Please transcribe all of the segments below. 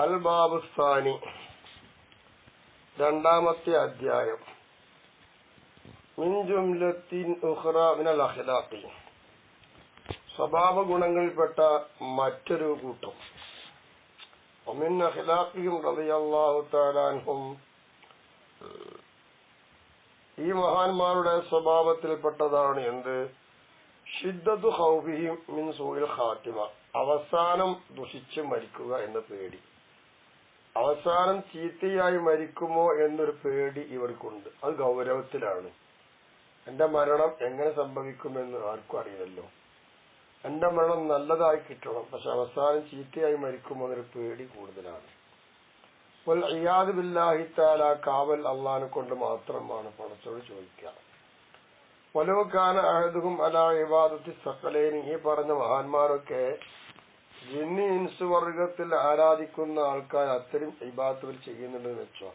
അൽ ബാബുസ്ഥാനി രണ്ടാമത്തെ അധ്യായം. മിൻ ജുംലത്തിൻ ഉഖ്റ മിനൽ അഖ്ലാഖി, സ്വഭാവ ഗുണങ്ങളിൽപ്പെട്ട മറ്റൊരു കൂട്ടം. വമിൻ അഖ്ലാഖിഹിം റളിയല്ലാഹു തആല അൻഹും, ഈ മഹാന്മാരുടെ സ്വഭാവത്തിൽപ്പെട്ടതാണ് എന്ത്? ഷിദ്ദത്തു ഖൗഫിഹിം മിൻ സൂഇൽ ഖാത്തിമ, അവസാനം ദുഷിച്ച് മരിക്കുക എന്ന പേടി. അവസാനം ചീത്തയായി മരിക്കുമോ എന്നൊരു പേടി ഇവർക്കുണ്ട്. അത് ഗൗരവത്തിലാണ്. എന്റെ മരണം എങ്ങനെ സംഭവിക്കുമെന്ന് ആർക്കും അറിയില്ലല്ലോ. എന്റെ മരണം നല്ലതായി കിട്ടണം, പക്ഷെ അവസാനം ചീത്തയായി മരിക്കുമോ എന്നൊരു പേടി കൂടുതലാണ്. വൽ ഇയാദു ബില്ലാഹി തആല, കാവൽ അല്ലാഹുവിനെ കൊണ്ട് മാത്രമാണ് പടച്ചോട് ചോദിക്കുക. വലൗ കാന അഹദുഹും അലാ ഇബാദത്തി സഖലൈനി, ഈ പറഞ്ഞ മഹാന്മാരൊക്കെ ജിന്നി ഇൻസ് വർഗത്തിൽ ആരാധിക്കുന്ന ആൾക്കാർ അത്തരം ഇബാദത്തുകൾ ചെയ്യുന്നുണ്ടെന്ന് വെച്ചോ,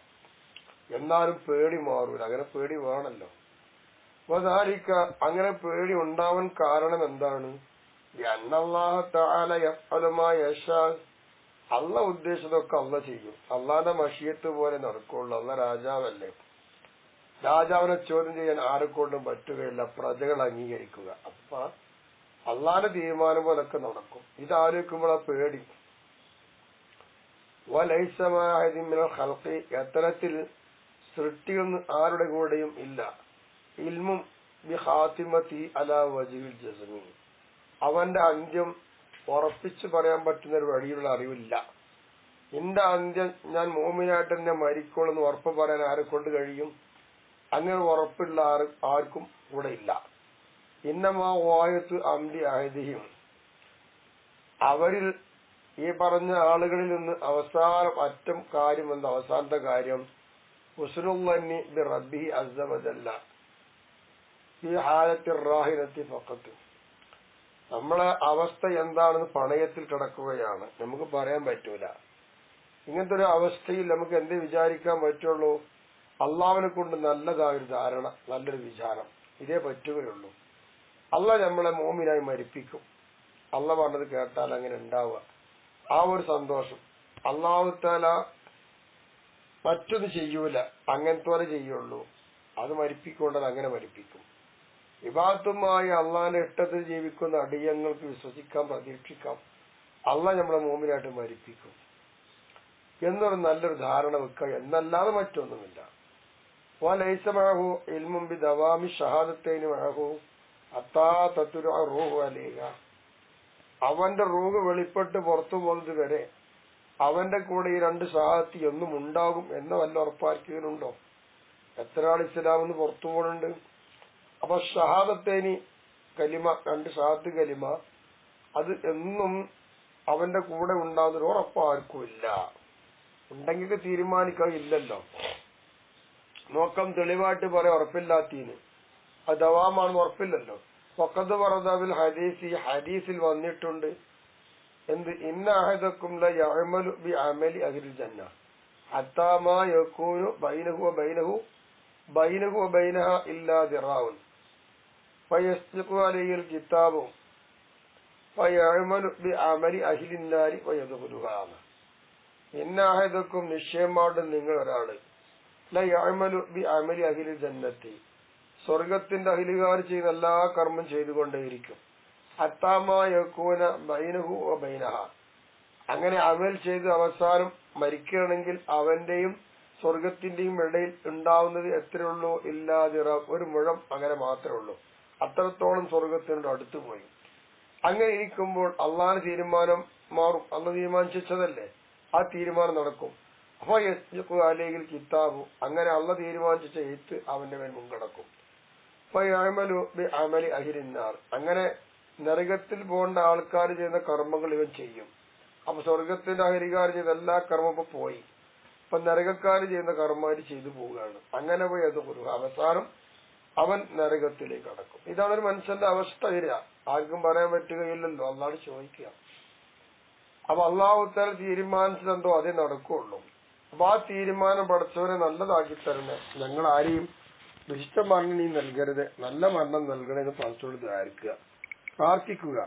എന്നാലും പേടി മാറൂല. അങ്ങനെ പേടി വേണല്ലോ. വദാലിക, അങ്ങനെ പേടി ഉണ്ടാവാൻ കാരണം എന്താണ്? അന്നല്ലാഹു തആല യഫ്അലു മാ യശാ, അല്ലാഹ് ഉദ്ദേശിച്ചതൊക്കെ അല്ലാഹ് ചെയ്യും. അല്ലാഹുവിന്റെ മശിയത്ത് പോലെ നടക്കുള്ളൂ. അല്ലാഹ് രാജാവല്ലേ. രാജാവിനെ ചോദ്യം ചെയ്യാൻ ആരെക്കൊണ്ടും പറ്റുകയില്ല. പ്രജകൾ അംഗീകരിക്കുക. അപ്പൊ അള്ളാന്റെ തീരുമാനം പോലൊക്കെ നടക്കും. ഇതാലോചിക്കുമ്പോൾ ആ പേടി. എത്തരത്തിൽ സൃഷ്ടിയൊന്നും ആരുടെ കൂടെയും ഇല്ല. ഇൽമും ബിഖാതിമതി അലാ വജ്ഹിൽ ജസ്മി, അവന്റെ അന്ത്യം ഉറപ്പിച്ചു പറയാൻ പറ്റുന്ന ഒരു വഴിയുള്ള അറിവില്ല. എന്റെ അന്ത്യം ഞാൻ മോമിനായിട്ട് തന്നെ മരിക്കോളെന്ന് ഉറപ്പ് പറയാൻ ആരെ കൊണ്ട് കഴിയും? അങ്ങനെ ഉറപ്പുള്ള ആർക്കും കൂടെ ഇല്ല. ഇന്നമാ വായത്ത് അംരി അഹദിഹിം, അവരിൽ ഈ പറഞ്ഞ ആളുകളിൽ നിന്ന് അവസാനം അറ്റം കാര്യം എന്ന അവസാനത്തെ കാര്യം ഹുസ്നുല്ലി ബി റബ്ബിഹി അസ്സ വജല്ല ഫീ ഹാലത്തി റാഹിനത്തി ഫഖത്ത്, നമ്മളെ അവസ്ഥ എന്താണെന്ന് പണയത്തിൽ കിടക്കുകയാണ്. നമുക്ക് പറയാൻ പറ്റൂല. ഇങ്ങനത്തെ ഒരു അവസ്ഥയിൽ നമുക്ക് എന്ത് വിചാരിക്കാൻ പറ്റുള്ളൂ? അള്ളാഹുവിനെ കൊണ്ട് നല്ലതായൊരു ധാരണ, നല്ലൊരു വിചാരം, ഇതേ പറ്റുകയുള്ളൂ. അള്ളാഹ് നമ്മളെ മോമിനായി മരിപ്പിക്കും. അള്ളാഹ് പറഞ്ഞത് കേട്ടാൽ അങ്ങനെ ഉണ്ടാവുക, ആ ഒരു സന്തോഷം. അള്ളാഹു തആല മറ്റൊന്നും ചെയ്യൂല, അങ്ങനത്തെ പോലെ ചെയ്യുള്ളൂ. അത് മരിപ്പിക്കൊണ്ടത് അങ്ങനെ മരിപ്പിക്കും. ഇബാദത്തുമായി അള്ളാഹിന്റെ ഇഷ്ടത്തിൽ ജീവിക്കുന്ന അടിയങ്ങൾക്ക് വിശ്വസിക്കാം, പ്രതീക്ഷിക്കാം, അള്ളാഹ് നമ്മളെ മോമിനായിട്ട് മരിപ്പിക്കും എന്നൊരു നല്ലൊരു ധാരണ വെക്കുക എന്നല്ലാതെ മറ്റൊന്നുമില്ല. വലൈസ മഅഹു ഇൽമുൻ ബിദവാമി ഷഹാദത്തൈനി മഅഹു ഹത്താ തത്റുഅ റൂഹു അലൈഹ, അവന്റെ റൂഹ് വെളിപ്പെട്ട് പുറത്തു പോകുന്നത് വരെ അവന്റെ കൂടെ ഈ രണ്ട് ഷഹാദത്ത് എന്നും ഉണ്ടാകും എന്ന വല്ല ഉറപ്പാക്കിയതിനുണ്ടോ? എത്ര ആൾ ഇസ്ലാമെന്ന് പുറത്തു പോകുന്നുണ്ട്. അപ്പൊ ഷഹാദത്തേനി കലിമ, രണ്ട് ഷഹാദത്ത് കലിമ, അത് എന്നും അവന്റെ കൂടെ ഉണ്ടാകുന്നൊരു ഉറപ്പാർക്കും ഇല്ല. ഉണ്ടെങ്കിൽ തീരുമാനിക്കാനില്ലല്ലോ. നോക്കം തെളിവായിട്ട് പറയാൻ ഉറപ്പില്ലാത്തീന് അത് ദവാമാണെന്ന് ഉറപ്പില്ലല്ലോ. ഫഖദ് വറദ ഹദീസ്, ഹദീസിൽ വന്നിട്ടുണ്ട് എന്ത്? ഇന്ന അഹദക്കും ല യഅമലു ബി അമലി അഹ്ലിൽ ജന്ന ഹത്താ മാ യകൂനു ബൈനഹു വ ബൈനഹാ ഇല്ലാ ദിറാഉൻ ഫയസ്തിഖു അലൈഹിൽ കിതാബു ഫയഅമലു ബി അമലി അഹ്ലിൻ നാരി വയദ്ഖുലുഹാ. ഇന്ന അഹദക്കും, നിശ്ചയമായിട്ട് നിങ്ങൾ ഒരാള്, ല യഅമലു ബി അമലി അഹ്ലിൽ ജന്നത്തി, സ്വർഗത്തിന്റെ അഹിലുകാർ ചെയ്യുന്ന എല്ലാ കർമ്മം ചെയ്തുകൊണ്ടേയിരിക്കും. ഹത്താ മാ യകൂന ബൈനഹു വ ബൈനഹാ, അങ്ങനെ അമൽ ചെയ്ത് അവസാനം മരിക്കുകയാണെങ്കിൽ അവന്റെയും സ്വർഗത്തിന്റെയും ഇടയിൽ ഉണ്ടാവുന്നത് എത്രയുള്ളൂ? ഇല്ലാതിറ, ഒരു മുഴം, അങ്ങനെ മാത്രമേ ഉള്ളൂ. അത്രത്തോളം സ്വർഗത്തിനോട് അടുത്തു പോയി. അങ്ങനെ ഇരിക്കുമ്പോൾ അള്ളാഹുവിന്റെ തീരുമാനം മാറും. അള്ളാഹ് തീരുമാനിച്ചതല്ലേ, ആ തീരുമാനം നടക്കും. അപ്പൊ യസ്തിഖു അലൈഹിൽ കിതാബു, അങ്ങനെ അള്ളാഹ് തീരുമാനിച്ച എഴുത്ത് അവന്റെ മേൽ മുൻകടക്കും. ഫയഅമലു ബി അമലി അഹ്ലിൻ നാർ, അങ്ങനെ നരകത്തിൽ പോകേണ്ട ആൾക്കാർ ചെയ്യുന്ന കർമ്മങ്ങൾ ഇവൻ ചെയ്യും. അപ്പൊ സ്വർഗത്തിന്റെ അഹരികാർ ചെയ്ത എല്ലാ കർമ്മവും പോയി. അപ്പൊ നരകക്കാർ ചെയ്യുന്ന കർമ്മമാര് ചെയ്തു പോവുകയാണ്. അങ്ങനെ പോയി അത് ഒരു അവസാനം അവൻ നരകത്തിലേക്ക് കടക്കും. ഇതാണ് ഒരു മനുഷ്യന്റെ അവസ്ഥ. വരിക ആർക്കും പറയാൻ പറ്റുകയില്ലല്ലോ. അള്ളാഹ് ചോദിക്കുക. അപ്പൊ അള്ളാഹു തആല തീരുമാനിച്ചതെന്തോ അതേ നടക്കുള്ളൂ. അപ്പൊ ആ തീരുമാനം പഠിച്ചവരെ നല്ലതാക്കി തരണേ. ഞങ്ങൾ ആരെയും ദുഷിച്ച മരണം നീ നൽകരുത്, നല്ല മരണം നൽകണമെന്ന് പഠിച്ചോട് ദ്വാരിക്കുക, പ്രാർത്ഥിക്കുക.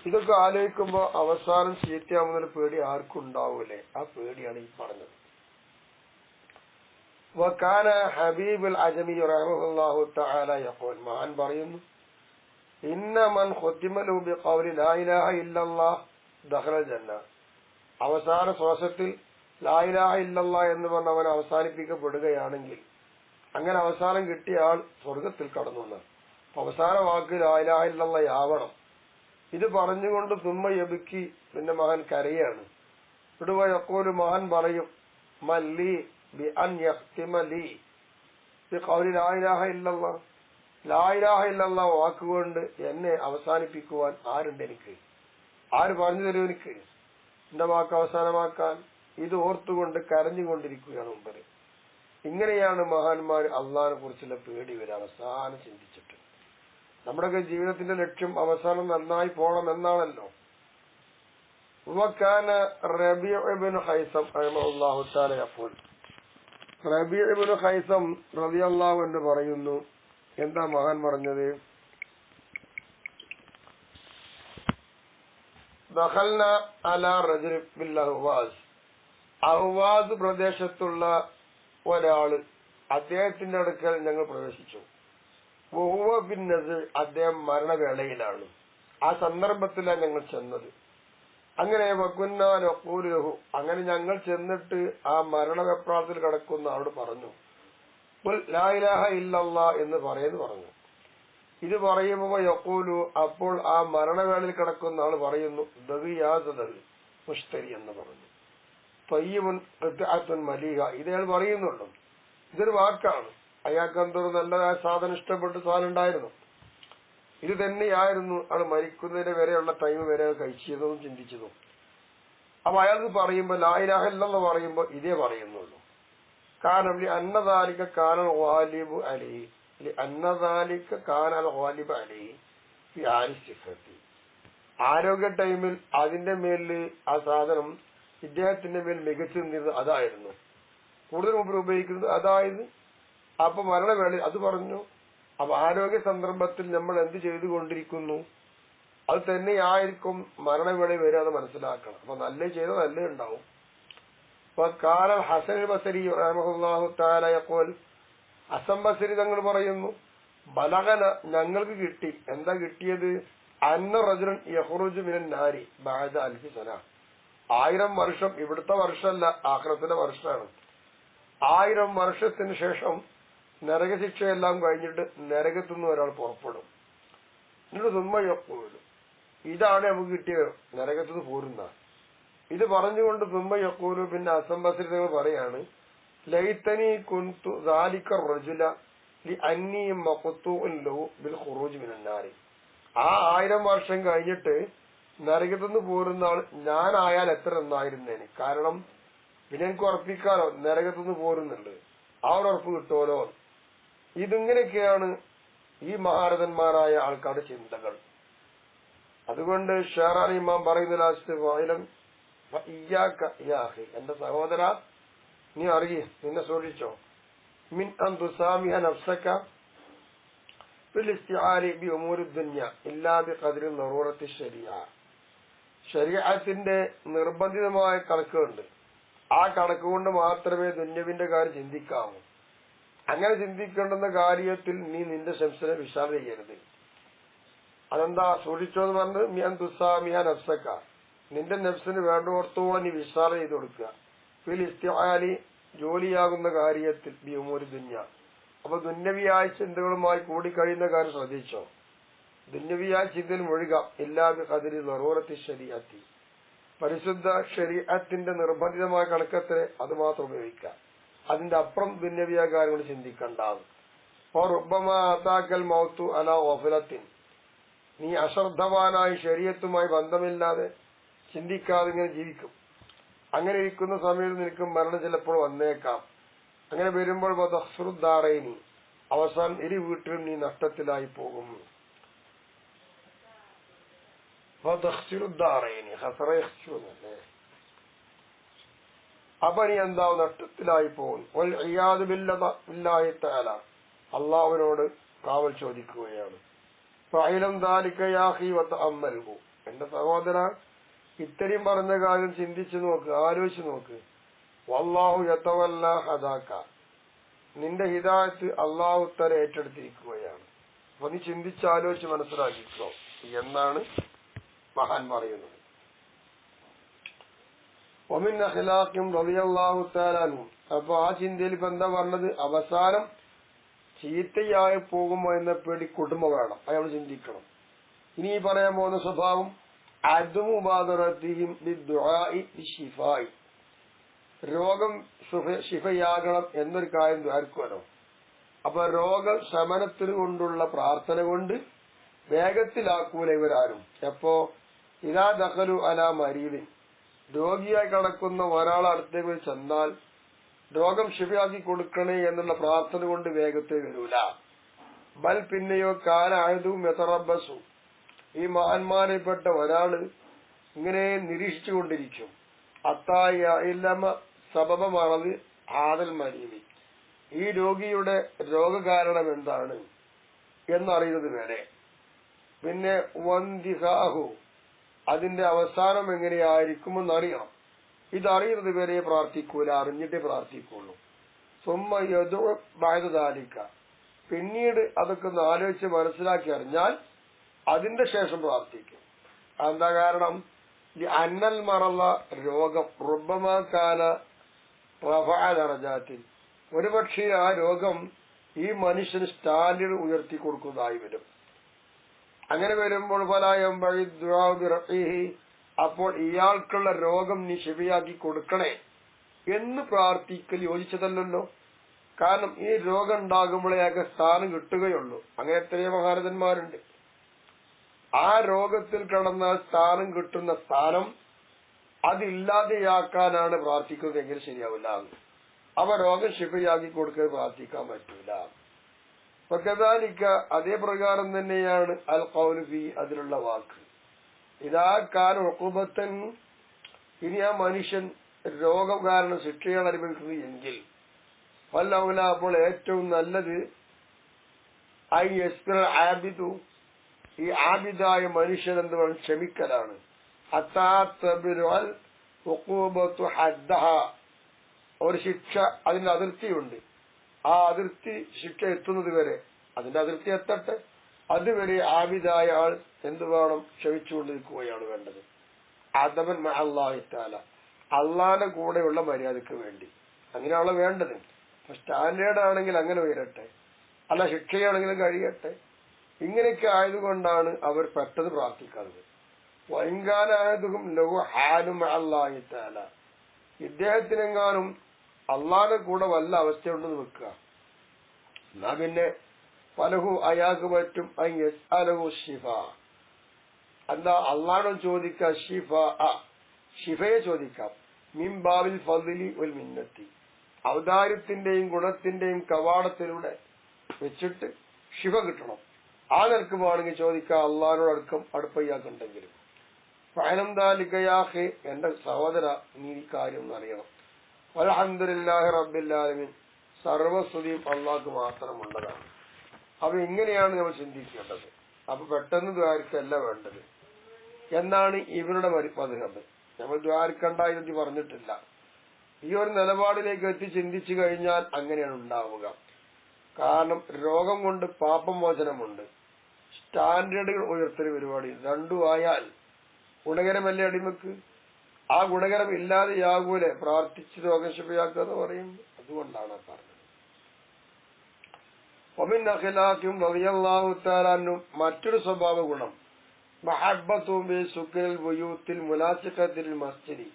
ഇതൊക്കെ ആലോചിക്കുമ്പോൾ അവസാനം ചീത്തയാവുന്നൊരു പേടി ആർക്കും ഉണ്ടാവൂലേ? ആ പേടിയാണ് ഈ പറഞ്ഞത്. വകാന ഹബീബുൽ അജമി റഹിമഹുല്ലാഹു തആല യഖൂൽ, മഹാൻ പറയുന്നു, ഇന്ന മൻ ഖുതിമ ലഹു ബിഖൗലി ലാ ഇലാഹ ഇല്ലല്ലാഹ് ദഖലൽ ജന്ന. അവസാന ശ്വാസത്തിൽ ലാ ഇലാഹ ഇല്ലല്ലാഹ് എന്ന് പറഞ്ഞ് അവൻ അവസാനിപ്പിക്കപ്പെടുകയാണെങ്കിൽ, അങ്ങനെ അവസാനം കിട്ടിയ ആൾ സ്വർഗത്തിൽ കടന്നു എന്നാണ്. അവസാന വാക്ക് ലാ ഇലാഹ ഇല്ലല്ലാഹ് ആവണം. ഇത് പറഞ്ഞുകൊണ്ട് തുമ്മ യബിക്കി, പിന്നെ മഹാൻ കരയാണ്. ഇടുവ യഖൂലു, മഹാൻ പറയും, മല്ലി ബി അൻ യഖ്തിമ ലി ബിഖൗലി ലാ ഇലാഹ ഇല്ലല്ലാഹ്. ലാ ഇലാഹ ഇല്ലല്ലാഹ് വാക്കുകൊണ്ട് എന്നെ അവസാനിപ്പിക്കുവാൻ ആരുണ്ട് എനിക്ക്? ആര് പറഞ്ഞു തരും എനിക്ക് എന്റെ വാക്ക് അവസാനമാക്കാൻ? ഇത് ഓർത്തുകൊണ്ട് കരഞ്ഞുകൊണ്ടിരിക്കുകയാണ് മുമ്പര്. ഇങ്ങനെയാണ് മഹാന്മാർ അള്ളാഹിനെ കുറിച്ചുള്ള പേടി വരെ അവസാനം ചിന്തിച്ചിട്ട്. നമ്മുടെയൊക്കെ ജീവിതത്തിന്റെ ലക്ഷ്യം അവസാനം നന്നായി പോകണം എന്നാണല്ലോ. വകാന റബീഉ ഇബ്നു ഖൈസം റഹിമഹുല്ലാഹു തആല യഖൂൽ, റബീഉ ഇബ്നു ഖൈസം റളിയല്ലാഹു അൻഹു പറയുന്നു, എന്താ മഹാൻ പറഞ്ഞത്? ദഖൽന അലാ റജുലിൻ ബിൽ അഹ്വാസ്. അഹ്വാസ് പ്രദേശത്തുള്ള ഒരാള്, അദ്ദേഹത്തിന്റെ അടുക്കൽ ഞങ്ങൾ പ്രവേശിച്ചു. വഹുവ ബിൻ നസ്ർ, അദ്ദേഹം മരണവേളയിലാണ്. ആ സന്ദർഭത്തിലാണ് ഞങ്ങൾ ചെന്നത്. അങ്ങനെ വകുന്നാ നഖൂലു ലഹു, അങ്ങനെ ഞങ്ങൾ ചെന്നിട്ട് ആ മരണവെപ്രാളത്തിൽ കിടക്കുന്ന ആളോട് പറഞ്ഞു, ഖുൽ ലാ ഇലാഹ ഇല്ലല്ലാഹ് എന്ന് പറഞ്ഞു. ഇത് പറയുമ്പോൾ യഖൂലു, അപ്പോൾ ആ മരണവേളയിൽ കിടക്കുന്ന ആൾ പറയുന്നു, ദഹിയാസദഹ് മുഷ്തരി എന്ന് പറഞ്ഞു. തയ്യിബുൻ ഖിത്അത്തുൻ മലീഹ, ഇതയാൾ പറയുന്നുള്ളൂ. ഇതൊരു വാക്കാണ്. അയാൾക്ക് എന്തൊരു നല്ലതായ സാധനം, ഇഷ്ടപ്പെട്ട സാധനം ഉണ്ടായിരുന്നു. ഇത് തന്നെയായിരുന്നു ആൾ മരിക്കുന്നതിന് വരെയുള്ള ടൈം വരെ കഴിച്ചതും ചിന്തിച്ചതും. അപ്പൊ അയാൾക്ക് പറയുമ്പോൾ ലാ ഇലാഹ ഇല്ലല്ലാഹ് പറയുമ്പോൾ ഇതേ പറയുന്നുള്ളൂ. കാരണം അന്നദാലിക കാനൽ ഗാലിബു അലൈഹി, അന്നദാലിക കാനൽ ഗാലിബു അലൈഹി ഫി ആരിസിഫത്തി. ആരോഗ്യ ടൈമിൽ അതിന്റെ മേലിൽ ആ സാധനം ഇദ്ദേഹത്തിന്റെ മേൽ മികച്ചു നിന്നത് അതായിരുന്നു, കൂടുതൽ മുമ്പ് ഉപയോഗിക്കുന്നത് അതായത്. അപ്പൊ മരണവേളയിൽ അത് പറഞ്ഞു. അപ്പൊ ആരോഗ്യ സന്ദർഭത്തിൽ നമ്മൾ എന്ത് ചെയ്തുകൊണ്ടിരിക്കുന്നു അത് തന്നെയായിരിക്കും മരണവേളയിൽ വരാതെ മനസ്സിലാക്കണം. അപ്പൊ നല്ല ചെയ്ത നല്ല ഉണ്ടാവും. കാലൽ ഹസൻ ബസരി റഹിമഹുല്ലാഹു തആല യഖൂൽ, ഹസൻ ബസരി തങ്ങൾ പറയുന്നു, ബലഗന, ഞങ്ങൾക്ക് കിട്ടി. എന്താ കിട്ടിയത്? അന്ന റജുലൻ യഖ്റുജു മിനൻ നാരി ബഅദ അൽഫി സന. 1000 വർഷം, ഇവിടുത്തെ വർഷമല്ല, ആഖിറത്തിലെ വർഷമാണ്. 1000 വർഷത്തിന് ശേഷം നരകശിക്ഷയെല്ലാം കഴിഞ്ഞിട്ട് നരകത്തുനിന്ന് ഒരാൾ പുറപ്പെടും. എന്നിട്ട് തുമ്മ യഖൂലു, ഇതാണ് നമുക്ക് കിട്ടിയത്, നരകത്തുനിന്ന് പോരുന്ന. ഇത് പറഞ്ഞുകൊണ്ട് തുമ്മ യഖൂലു, പിന്നെ ഹസൻ ബസരി തങ്ങൾ പറയാണ്, ലൈതനി കുൻതു ദാലിക റജുല ലിഅന്നി മഖ്തൂഉൻ ലഹു ബിൽ ഖുറൂജ് മിനൻ നാരി. ആ 1000 വർഷം കഴിഞ്ഞിട്ട് നരകത്തുനിന്ന് പോരുന്ന ആൾ ഞാനായാൽ എത്ര നന്നായിരുന്നേന്. കാരണം പിന്നെ എനിക്ക് ഉറപ്പിക്കാലോ നരകത്തുനിന്ന് പോരുന്നുണ്ട്, ആ ഒരു ഉറപ്പ് കിട്ടുമല്ലോ. ഇതിങ്ങനെയൊക്കെയാണ് ഈ മഹാരഥന്മാരായ ആൾക്കാരുടെ ചിന്തകൾ. അതുകൊണ്ട് ഷാറാൻ ഇമാം പറയുന്ന ലാസ്റ്റ് വായിലം, എന്റെ സഹോദര, നീ അറിയ, നിന്നെ സൂക്ഷിച്ചോ, മിൻ അൻ തുസാമിഹ നഫ്സക ഫിൽ ഇസ്തിആരി ബി ഉമൂരി ദുനിയ ഇല്ലാ ബിഖദ്രി ദറൂറത്തി ശരീഅ. ശരീഅത്തിന്റെ നിർബന്ധിതമായ കണക്കുകളുണ്ട്. ആ കണക്ക് കൊണ്ട് മാത്രമേ ദുന്യവിന്റെ കാര്യം ചിന്തിക്കാവൂ. അങ്ങനെ ചിന്തിക്കേണ്ടുന്ന കാര്യത്തിൽ നീ നിന്റെ ശംസനെ വിശാല ചെയ്യരുത്. അതെന്താ സൂക്ഷിച്ചോ എന്ന് പറഞ്ഞത്? മിൻ തുസാമിഹ നഫ്സക, നിന്റെ നഫ്സിന് വേണ്ടോർത്തോളം നീ വിശാല ചെയ്ത് കൊടുക്കുക. ഫിൽ ഇസ്തിആലി, ജോലിയാകുന്ന കാര്യത്തിൽ, ബി ഉമൂരി ദുനിയ. അപ്പൊ ദുന്യവിയായ ചിന്തകളുമായി കൂടിക്കഴിയുന്ന കാര്യം ശ്രദ്ധിച്ചോ. ദുന്യവിയായ ചിന്തയിൽ മുഴുകാം. ഇല്ലാ ബിഖദ്രി ദറൂറത്തി ശരീഅത്തി, പരിശുദ്ധ ശരീഅത്തിന്റെ നിർബന്ധിതമായ കണക്കത്തെ അത് മാത്രം ഉപയോഗിക്കാം. അതിന്റെ അപ്പുറം ദുന്യവിയായ കാര്യങ്ങൾ ചിന്തിക്കണ്ടാവും. മൗത്തു അലാ ഗഫലത്തിൻ, നീ അശ്രദ്ധവാനായി ശരീഅത്തുമായി ബന്ധമില്ലാതെ ചിന്തിക്കാതെ ഇങ്ങനെ ജീവിക്കും. അങ്ങനെ ഇരിക്കുന്ന സമയത്ത് നിനക്ക് മരണം ചിലപ്പോൾ വന്നേക്കാം. അങ്ങനെ വരുമ്പോൾ വദഖ്റുദ്ദാറൈനി, അവസാനം ഇരു വീട്ടിലും നീ നഷ്ടത്തിലായി പോകും. വദഖ്റുദ്ദാറൈനി ഹസറയഖ്ശുനല്ലേ, അപ്പൊ നീ എന്താവും, നഷ്ടത്തിലായി പോകും. വൽ ഇയാദു ബില്ലാഹി തആല, അല്ലാഹുവിനോട് കാവൽ ചോദിക്കുകയാണ്. ഫഅലം ദാലിക യാ അഖി വതഅമ്മൽഹു, എന്റെ സഹോദര, ഇത്രയും പറഞ്ഞ കാര്യം ചിന്തിച്ചു നോക്ക്, ആലോചിച്ചു നോക്ക്. വല്ലാഹു യതവല്ല ഹദാക, നിന്റെ ഹിദായത്ത് അള്ളാഹു തആല ഏറ്റെടുത്തിരിക്കുകയാണ്. അപ്പൊ നീ ചിന്തിച്ചാലോചിച്ച് മനസ്സിലാക്കിക്കോ എന്നാണ് മഹാൻ പറയുന്നത്. വമിൻ അഖ്ലാഖിം റളിയല്ലാഹു തആല അൻഹു. അപ്പൊ ആ ചിന്തയിൽ ഇപ്പൊ എന്താ പറഞ്ഞത്? അവസാനം ചീത്തയായി പോകുമോ എന്ന പേടി കുടുംബം വേണം, അയാൾ ചിന്തിക്കണം. ഇനി പറയാൻ പോകുന്ന സ്വഭാവം രോഗം ശിഫയാകണം എന്നൊരു കാര്യം ദ്വാരിക്കുമല്ലോ. അപ്പൊ രോഗശമനത്തിന് കൊണ്ടുള്ള പ്രാർത്ഥന കൊണ്ട് വേഗത്തിലാക്കൂല ഇവരാരും. എപ്പോ ഇതാ ദഖലു അലാ മരീദിൻ, രോഗിയായി കിടക്കുന്ന ഒരാളെ അടുത്തേക്ക് ചെന്നാൽ രോഗം ശിഫയാക്കി കൊടുക്കണേ എന്നുള്ള പ്രാർത്ഥന കൊണ്ട് വേഗത്തിൽ വരൂല. ബൽ പിന്നെയോ കാല ആയതും യതറബ്ബസു, ഈ മഹാന്മാരിൽപ്പെട്ട ഒരാള് ഇങ്ങനെ നിരീക്ഷിച്ചുകൊണ്ടിരിക്കും. അത്തായ ഇല്ലമ സബബമാണത് ആദൽ മരീവി, ഈ രോഗിയുടെ രോഗകാരണം എന്താണ് എന്നറിയുന്നത് വരെ. പിന്നെ വന്ദിഹാഹു, അതിന്റെ അവസാനം എങ്ങനെയായിരിക്കുമെന്നറിയണം. ഇതറിയുന്നത് വരെ പ്രാർത്ഥിക്കൂല, അറിഞ്ഞിട്ടേ പ്രാർത്ഥിക്കുള്ളൂ. സുമ്മ യദു ബഅദ ദാലിക, പിന്നീട് അതൊക്കെ ഒന്ന് ആലോചിച്ച് മനസ്സിലാക്കി അറിഞ്ഞാൽ അതിന്റെ ശേഷം പ്രാർത്ഥിക്കും. എന്താ കാരണം? അന്നൽ മറള്ള രോഗം റുബ്ബമാകാന റഫഅ ദറജാത്തിൻ, ഒരുപക്ഷെ ആ രോഗം ഈ മനുഷ്യന് സ്റ്റാൻഡേർഡ് ഉയർത്തി കൊടുക്കുന്നതായി വരും. അങ്ങനെ വരുമ്പോൾ ഫലായം ബഇ ദുആ ബിറഖിഹി, അപ്പോൾ ഇയാൾക്കുള്ള രോഗം നീ ശിഫയാക്കി കൊടുക്കണേ എന്ന് പ്രാർത്ഥിക്കൽ യോജിച്ചതല്ലോ. കാരണം ഈ രോഗം ഉണ്ടാകുമ്പോഴേ അയാൾക്ക് സ്ഥാനം കിട്ടുകയുള്ളൂ. അങ്ങനെ എത്രയോ മഹാരഥന്മാരുണ്ട്. ആ രോഗത്തിൽ കിടന്നാൽ സ്ഥാനം കിട്ടുന്ന സ്ഥാനം അതില്ലാതെയാക്കാനാണ് പ്രാർത്ഥിക്കുന്നതെങ്കിൽ ശരിയാവില്ല. അവ രോഗം ശിഫയാക്കി കൊടുക്കാൻ പ്രാർത്ഥിക്കാൻ പറ്റൂല. ഫകദാലിക, അതേ പ്രകാരം തന്നെയാണ് അൽ ഖൗലു ഫീ, അതിലുള്ള വാക്ക്. ഇതാ കാന ഉഖൂബത്തൻ, ഇനി ആ മനുഷ്യൻ രോഗം കാരണം ശിക്ഷയാണ് അനുഭവിക്കുന്നത് എങ്കിൽ വല്ലൗല, അപ്പോൾ ഏറ്റവും നല്ലത് ഐ യസ്ബിറ ആബിദു, ഈ ആബിദായ മനുഷ്യൻ എന്ത് വേണം? ക്ഷമിക്കലാണ്. ഹത്താ തബ്ലുൽ ഉഖൂബത്തു ഹദ്ദഹ, ഒരു ശിക്ഷ അതിന്റെ അതിർത്തിയുണ്ട്. ആ അതിർത്തി ശിക്ഷ എത്തുന്നത് വരെ, അതിന്റെ അതിർത്തി എത്തട്ടെ, അതുവരെ ആബിദായ ആൾ എന്ത് വേണം? ക്ഷമിച്ചുകൊണ്ടിരിക്കുകയാണ് വേണ്ടത്. അദബൻ മഅ അല്ലാഹി തആല, അള്ളാന്റെ കൂടെയുള്ള മര്യാദക്ക് വേണ്ടി അങ്ങനെയാണ് വേണ്ടത്. സ്റ്റാൻഡേർഡ് ആണെങ്കിൽ അങ്ങനെ ഉയരട്ടെ, അല്ല ശിക്ഷയാണെങ്കിലും കഴിയട്ടെ. ഇങ്ങനെയൊക്കെ ആയതുകൊണ്ടാണ് അവർ പെട്ടെന്ന് പ്രാർത്ഥിക്കാത്തത്. വൈകാനായതും ലഹു ഹാലും അല്ലാഹി തആല, ഇദ്ദേഹത്തിനെങ്ങാനും അള്ളാന്റെ കൂടെ വല്ല അവസ്ഥയുണ്ടെന്ന് വെക്കുക, എന്നാ പിന്നെ പലഹു അയാൾക്ക് പറ്റും അലഹു ഷിഫ, എന്താ അള്ളാഹും ചോദിക്കാം, ഷിഫ ഷിഫയെ ചോദിക്കാം. മിൻ ബാബിൽ ഫദ്ലി വൽ മിന്നത്തി, ഔദാര്യത്തിന്റെയും ഗുണത്തിന്റെയും കവാടത്തിലൂടെ വെച്ചിട്ട് ഷിഫ കിട്ടണം. ആ നിലക്ക് വേണമെങ്കിൽ ചോദിക്കാം അള്ളാഹിനോട് അടുപ്പയ്യാക്കുണ്ടെങ്കിലും. ഫഅലം ദാലിക യാ അഖി, എന്റെ സഹോദര, നീ ഈ കാര്യം ഒന്ന് അറിയണം. വൽഹംദുലില്ലാഹി റബ്ബിൽ ആലമീൻ, സർവസ്തുതിയും അള്ളാഹ്ക്ക് മാത്രമുള്ളതാണ്. അപ്പൊ ഇങ്ങനെയാണ് നമ്മൾ ചിന്തിക്കേണ്ടത്. അപ്പൊ പെട്ടെന്ന് ദ്വാരിക്കല്ല വേണ്ടത് എന്നാണ് ഇവരുടെ മദ്ഹബ്. നമ്മൾ ദ്വാരിക്കണ്ട എന്ന് പറഞ്ഞിട്ടില്ല. ഈ ഒരു നിലപാടിലേക്ക് എത്തി ചിന്തിച്ചു കഴിഞ്ഞാൽ അങ്ങനെയാണ് ഉണ്ടാവുക. കാരണം രോഗം കൊണ്ട് പാപമോചനമുണ്ട്, സ്റ്റാൻഡേർഡുകൾ ഉയർത്തൽ പരിപാടി രണ്ടും ആയാൽ ഗുണകരമല്ലേ അടിമക്ക്? ആ ഗുണകരം ഇല്ലാതെയാകൂലെ പ്രാർത്ഥിച്ച് രോഗശിഫയാക്കുക എന്ന് പറയും. അതുകൊണ്ടാണ് പറഞ്ഞത്. വമിൻ അഖ്ലാഖിം റളിയല്ലാഹു തആല അൻഹു, മറ്റൊരു സ്വഭാവ ഗുണം മഹബ്ബത്തും ബിസുക്രിൽ ബുയൂത്തിൽ മുലാസിഖത്തിൽ മസ്ജിദി,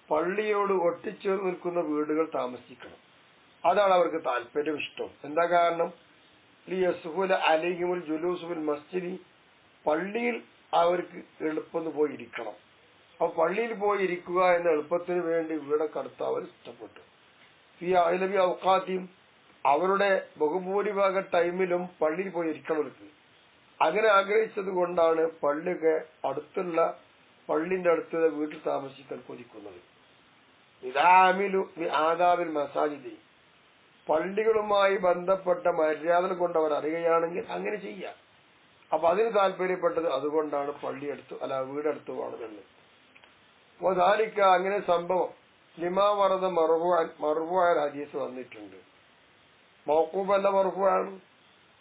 പള്ളിയോട് ഒട്ടിച്ചേർന്ന് നിൽക്കുന്ന വീടുകൾ താമസിക്കണം. അതാണ് അവർക്ക് താല്പര്യം, ഇഷ്ടം. എന്താ കാരണം? ലിയസ്ഹുല അലൈഹിമുൽ ജുലൂസു ഫിൽ മസ്ജിദി, പള്ളിയിൽ അവർക്ക് എളുപ്പം പോയിരിക്കണം. അപ്പൊ പള്ളിയിൽ പോയി ഇരിക്കുക എന്ന എളുപ്പത്തിന് വേണ്ടി വീടൊക്കെ അടുത്ത് അവർ ഇഷ്ടപ്പെട്ടു. ഫി അലബി ഔഖാത്തിയും, അവരുടെ ബഹുഭൂരിഭാഗ ടൈമിലും പള്ളിയിൽ പോയി ഇരിക്കണവർക്ക് അങ്ങനെ ആഗ്രഹിച്ചത് കൊണ്ടാണ് പള്ളിയൊക്കെ അടുത്തുള്ള പള്ളിന്റെ അടുത്തുള്ള വീട്ടിൽ താമസിക്കാൻ കൊതിക്കുന്നത്. ഇദാമിലു ആദാബിൽ മസാജിദി, പള്ളികളുമായി ബന്ധപ്പെട്ട മര്യാദകൾ കൊണ്ട് അവർ അറിയുകയാണെങ്കിൽ അങ്ങനെ ചെയ്യാം. അപ്പൊ അതിന് താല്പര്യപ്പെട്ടത് അതുകൊണ്ടാണ് പള്ളിയെടുത്തു അല്ല വീടെടുത്തു വേണമെന്ന്. അപ്പൊ ധാരിക്ക അങ്ങനെ സംഭവം ലിമാവറത മർഫൂആയ ഹദീസ് വന്നിട്ടുണ്ട്. മൗഖൂഫല്ല മർഫൂആണ്.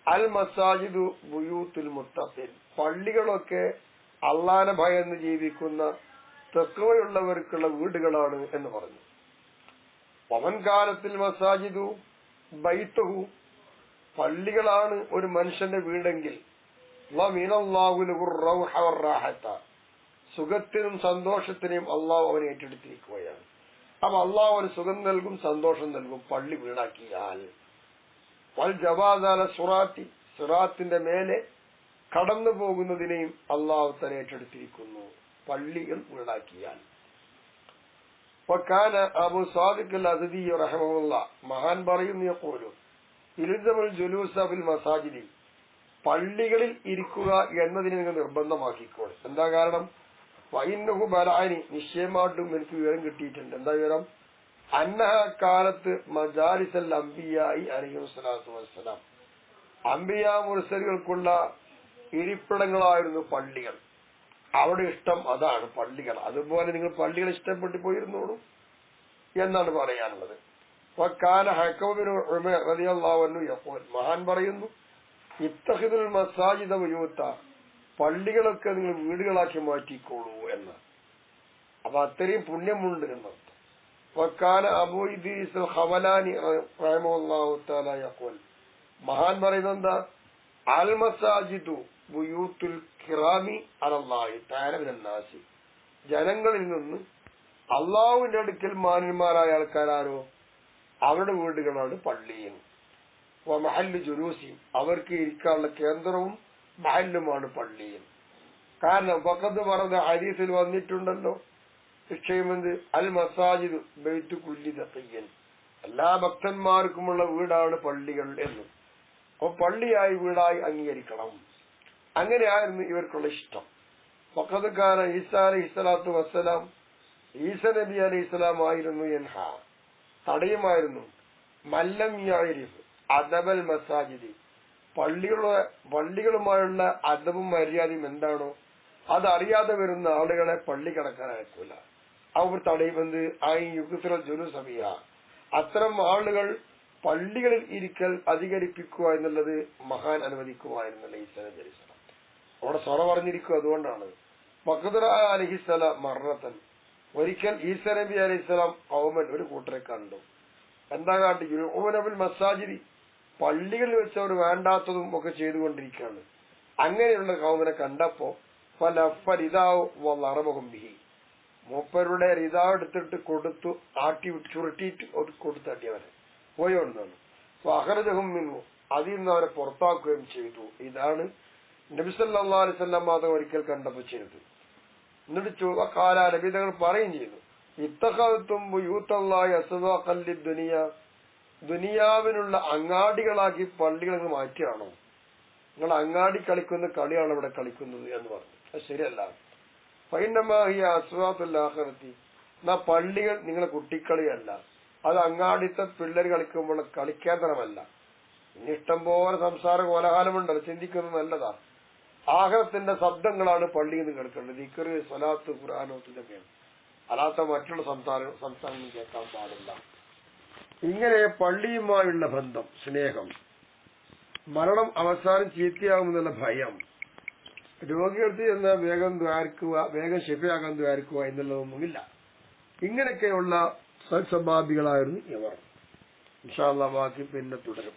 അൽ മസാജിദു ബുയൂത്തുൽ മുത്തഖീൻ, പള്ളികളൊക്കെ അള്ളാനെ ഭയന്ന് ജീവിക്കുന്ന തഖ്വയുള്ളവർക്കുള്ള വീടുകളാണ് എന്ന് പറഞ്ഞു. വമൻ കാലത്തിൽ മസാജിദു ബൈത്തുഹു, പള്ളികളാണ് ഒരു മനുഷ്യന്റെ വീടെങ്കിൽ സുഖത്തിനും സന്തോഷത്തിനും അള്ളാഹു അവനെ ഏറ്റെടുത്തിരിക്കുകയാണ്. അപ്പൊ അള്ളാഹു അവന് സുഖം നൽകും, സന്തോഷം നൽകും പള്ളി വീടാക്കിയാൽ. വൽ ജവാദാല സുറാത്തി, സുറാത്തിന്റെ മേലെ കടന്നു പോകുന്നതിനെയും അള്ളാഹു തന്നെ ഏറ്റെടുത്തിരിക്കുന്നു പള്ളികൾ വീടാക്കിയാൽ. വകാന അബൂ സാദിഖ് അൽ അസ്ദി റഹിമഹുല്ലാഹ്, മഹാൻ പറയുന്നു, യഖൂലു ഇൽസമുൽ ജുലൂസ ഫിൽ മസാജിദി, പള്ളികളിൽ ഇരിക്കുക എന്നതിനെ നിങ്ങൾ നിർബന്ധമാക്കിക്കോളെ. എന്താ കാരണം? വൈന്നഹു ബലഅനി, നിശ്ചയമായിട്ടും എനിക്ക് വിവരം കിട്ടിയിട്ടുണ്ട്. എന്താ വിവരം? അന്നഹ കാലത്ത് മജാലിസൽ അംബിയായി അലൈഹിം സ്വലാത്തു വസ്സലാം, അംബിയാ മുർസലുകൾക്കുള്ള ഇരിപ്പിടങ്ങളായിരുന്നു പള്ളികൾ. അവിടെ ഇഷ്ടം അതാണ് പള്ളികൾ. അതുപോലെ നിങ്ങൾ പള്ളികൾ ഇഷ്ടപ്പെട്ടു പോയിരുന്നോളൂ എന്നാണ് പറയാനുള്ളത്. വകാന ഹക്കീം ബിൻ ഉമർ റളിയല്ലാഹു അൻഹു യഖൂൽ, മഹാൻ പറയുന്നു, ഇത്തഖിദുൽ മസാജിദ ബുയൂത, പള്ളികളൊക്കെ നിങ്ങൾ വീടുകളാക്കി മാറ്റിക്കോളൂ എന്ന്. അപ്പൊ അത്രയും പുണ്യമുണ്ട് എന്നർത്ഥം. വകാന അബൂ ഇദ്രീസ് അൽ ഖവലാനി റഹിമഹുല്ലാഹു തആല യഖൂൽ, മഹാൻ പറയുന്നത് എന്താ? അൽ മസാജിദു ബുയൂത്തുൽ കിറാമി അലല്ലാഹി തആല മിനൻ നാസി, ജനങ്ങളിൽ നിന്ന് അള്ളാഹുവിന്റെ അടുക്കൽ മാന്യന്മാരായ ആൾക്കാരാരോ അവരുടെ വീടുകളാണ് പള്ളിയും. മഹല്ലു ജുലൂസി, അവർക്ക് ഇരിക്കാനുള്ള കേന്ദ്രവും മഹല്ലുമാണ് പള്ളിയും. കാരണം ഫഖദ് വറദ ഹദീസിൽ വന്നിട്ടുണ്ടല്ലോ, നിശ്ചയമെന്ത്? അൽ മസാജിദ് ബൈത്തു കുല്ലി തഖിയ്യൻ, എല്ലാ ഭക്തന്മാർക്കുമുള്ള വീടാണ് പള്ളികൾ എന്ന്. അപ്പൊ പള്ളിയായി വീടായി അംഗീകരിക്കണം. അങ്ങനെയായിരുന്നു ഇവർക്കുള്ള ഇഷ്ടം. ഫഖദ് കാന ഈസാ അലൈഹിസ്സലാത്തു വസ്സലാം, ഈസ നബി അലൈഹിസ്സലാം ആയിരുന്നു യൻഹ, തടയുമായിരുന്നു, മല്ലം യഅരിഫ് അദബൽ മസാജിദി, പള്ളികളുമായുള്ള അദബും മര്യാദയും എന്താണോ അതറിയാതെ വരുന്ന ആളുകളെ പള്ളി കടക്കാൻ അയക്കൂല. അവർ തടയുമെന്ന് ജുലൂസബിയ, അത്തരം ആളുകൾ പള്ളികളിൽ ഇരിക്കൽ അധികരിപ്പിക്കുക എന്നുള്ളത് മഹാൻ അനുവദിക്കുമായിരുന്നല്ലോ ഈസ നബി അലൈഹിസ്സലാം. അവിടെ സൊറ പറഞ്ഞിരിക്കും. അതുകൊണ്ടാണ് ഫഖദ് റഅ അലൈഹിസ്സലാം മർറത്തൻ, ഒരിക്കൽ ഈസ നബി അലൈഹിസ്സലാം ഖൗമൻ, ഒരു കൂട്ടരെ കണ്ടു. എന്താ കാട്ടി? യുനബിൽ മസാജിദി, പള്ളികളിൽ വെച്ച് അവർ വേണ്ടാത്തതും ഒക്കെ ചെയ്തുകൊണ്ടിരിക്കുകയാണ്. അങ്ങനെയുള്ള ഖൗമിനെ കണ്ടപ്പോ മൂപ്പരുടെ റിദാവ് എടുത്തിട്ട് കൊടുത്തു, ചുരുട്ടിയിട്ട് കൊടുത്തട്ടിയവരെ പോയോണ്ടാണ്. അഖറജഹും മിൻഹു, അതിൽ നിന്ന് അവരെ പുറത്താക്കുകയും ചെയ്തു. ഇതാണ് നബി സല്ലല്ലാഹു അലൈഹി വസല്ലം മാത്രം ഒരിക്കൽ കണ്ടപ്പോ ചെയ്തത്. എന്നിട്ട് കാല നബി തങ്ങൾ പറയുകയും ചെയ്തു, ഇത്തഖൽതും ബുയൂത്തല്ലാഹി അസ്വാഖൻ ലിദ്ദുനിയ, ദുനിയാവിനുള്ള അങ്ങാടികളാക്കി പള്ളികൾ മാറ്റിയാണോ? നിങ്ങൾ അങ്ങാടി കളിക്കുന്ന കളിയാണ് ഇവിടെ കളിക്കുന്നത് എന്ന് പറഞ്ഞു. അത് ശരിയല്ല. ഫൈനമാഹിയ അസ്വാത്തുൽ ആഖിറതി, എന്നാ പള്ളികൾ നിങ്ങളെ കുട്ടിക്കളിയല്ല, അത് അങ്ങാടിത്തെ പിള്ളേർ കളിക്കുമ്പോൾ കളിക്കേന്ദ്രമല്ല. ഇനി ഇഷ്ടം പോലെ സംസാര കോലാഹലമുണ്ടല്ലോ, ചിന്തിക്കുന്നത് നല്ലതാ. ആഖിറത്തിന്റെ ശബ്ദങ്ങളാണ് പള്ളിയിൽ നിന്ന് കേൾക്കേണ്ടത്. ദിക്റ്, സ്വലാത്ത്, ഖുർആനോത്തിന്റെയൊക്കെയാണ്. അല്ലാത്ത മറ്റുള്ള സംസാരങ്ങൾ കേൾക്കാൻ പാടില്ല. ഇങ്ങനെ പള്ളിയുമായുള്ള ബന്ധം, സ്നേഹം, മരണം അവസാനം ചീത്തയാകുമെന്നുള്ള ഭയം, രോഗികൾക്ക് എന്ന വേഗം ദ്വാരിക്കുക, വേഗം ശിഫയാകാൻ ദ്വാരിക്കുക എന്നുള്ളതൊന്നുമില്ല. ഇങ്ങനെയൊക്കെയുള്ള സൽസ്വഭാവികളായിരുന്നു ഇവർ. ഇൻഷാ അല്ലാഹ് ബാക്കി പിന്നെ തുടരും.